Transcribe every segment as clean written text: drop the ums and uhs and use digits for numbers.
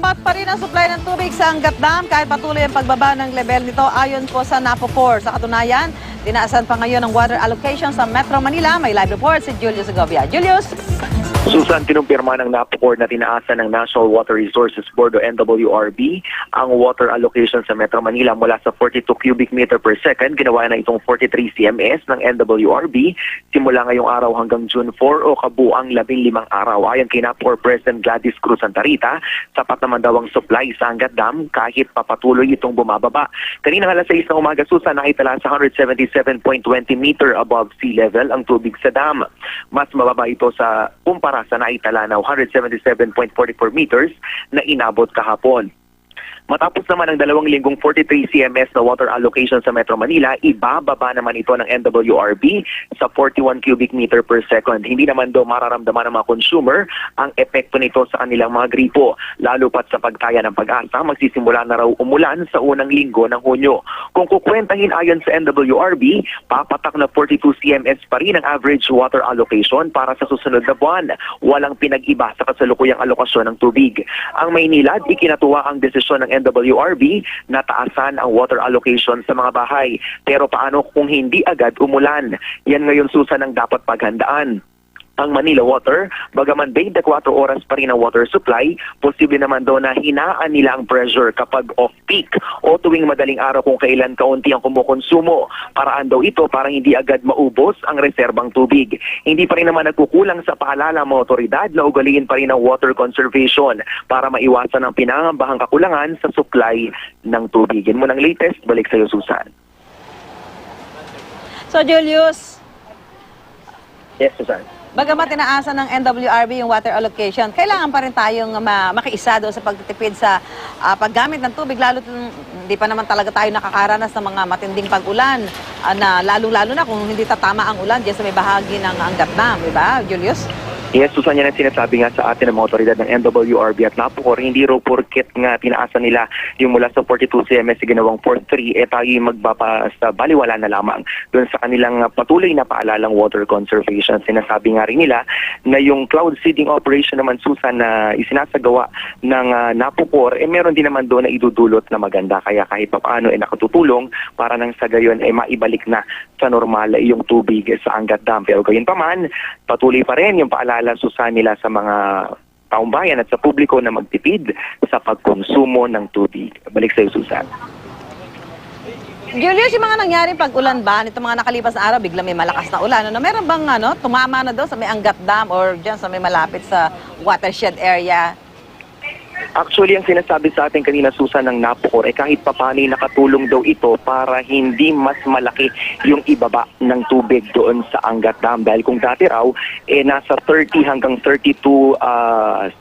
Lambat pa rin ang supply ng tubig sa Angat Dam kahit patuloy ang pagbaba ng level nito ayon po sa NAPO4. Sa katunayan, tinaasan pa ngayon ang water allocation sa Metro Manila. May live report si Julius Segovia. Julius! Susan, kinumpirma ng NAPO4 na tinaasan ng National Water Resources Board o NWRB ang water allocation sa Metro Manila mula sa 42 cubic meter per second. Ginawa na itong 43 CMS ng NWRB simula ngayong araw hanggang June 4 o kabuang 15 araw. Ayon kay NAPO4 President Gladys Cruz Santarita, sapat naman daw ang supply sa Angat Dam kahit papatuloy itong bumababa. Kanina alas 6 ng umaga, Susan, nakitala sa 177.20 meter above sea level ang tubig sa dam. Mas mababa ito sa kumpara sa naitala na 177.44 meters na inabot kahapon. Matapos naman ang 2 linggong 43 CMS na water allocation sa Metro Manila, ibababa naman ito ng NWRB sa 41 cubic meter per second. Hindi naman daw mararamdaman ng mga consumer ang epekto nito sa kanilang mga gripo. Lalo pat sa pagtaya ng Pag-asa, magsisimula na raw umulan sa unang linggo ng Hunyo. Kung kukwentahin ayon sa NWRB, papatak na 42 CMS pa rin ang average water allocation para sa susunod na buwan. Walang pinag-iba sa kasalukuyang alokasyon ng tubig. Ang Maynilad, ikinatuwa ang desisyon ng NWRB na taasan ang water allocation sa mga bahay. Pero paano kung hindi agad umulan? Yan ngayon, Susan, ang dapat paghandaan. Ang Manila Water, bagaman 24 oras pa rin ang water supply, posible naman daw na hinaan nila ang pressure kapag off-peak o tuwing madaling araw kung kailan kaunti ang kumukonsumo. Paraan daw ito para hindi agad maubos ang reserbang tubig. Hindi pa rin naman nagkukulang sa paalala ng mga otoridad na ugaliin pa rin ang water conservation para maiwasan ang pinangambahang kakulangan sa supply ng tubig. Yan mo ng latest, balik sa iyo, Susan. So, Julius, Yes, Susan. bagamat tinaasan ng NWRB yung water allocation, kailangan pa rin tayong makiisa doon sa pagtipid sa paggamit ng tubig, lalo hindi pa naman talaga tayo nakakaranas ng mga matinding pag-ulan na lalong-lalo na kung hindi tatama ang ulan diyan sa may bahagi ng Angat Dam, di ba, Julius? Yes, Susan, yan ang sinasabi nga sa atin ng mga otoridad ng NWRB at NAPO4. Hindi raw porket nga tinaasan nila yung mula sa 42 CMS ginawang 43, tayo magbabasta baliwala na lamang doon sa kanilang patuloy na paalalang water conservation. Sinasabi nga rin nila na yung cloud seeding operation naman, Susan, na isinasagawa ng NAPO4, meron din naman doon na idudulot na maganda. Kaya kahit paano nakatutulong para nang sa gayon maibalik na sa normal yung tubig sa Angat Dam. Pero gayon pa man, patuloy pa rin yung paalala, Susan, nila sa mga taong bayan at sa publiko na magtipid sa pagkonsumo ng tubig. Balik sa iyo, Susan. Julius, yung mga nangyaring pag-ulan ba, nito mga nakalipas na araw, bigla may malakas na ulan. Meron bang tumama na doon sa may Angat Dam or dyan sa may malapit sa watershed area? Actually, ang sinasabi sa atin kanina, Susan, ng NAPO4, kahit papaano nakatulong daw ito para hindi mas malaki yung ibaba ng tubig doon sa Angat Dam. Dahil kung dati raw, nasa 30 hanggang 32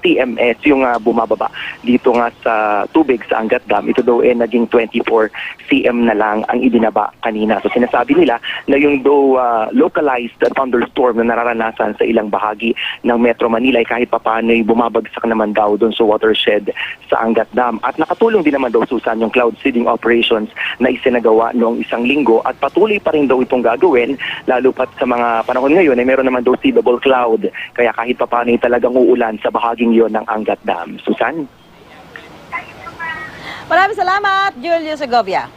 TMS yung bumababa dito nga sa tubig sa Angat Dam. Ito daw naging 24 CM na lang ang ibinaba kanina. So sinasabi nila na yung daw localized thunderstorm na nararanasan sa ilang bahagi ng Metro Manila kahit papaano bumabagsak naman daw doon sa watershed sa Angat Dam. At nakatulong din naman daw, Susan, yung cloud seeding operations na isinagawa noong 1 linggo at patuloy pa rin daw itong gagawin, lalo pat sa mga panahon ngayon meron naman daw seedable cloud. Kaya kahit pa paano talagang uulan sa bahaging yon ng Angat Dam. Susan? Maraming salamat, Julius Segovia.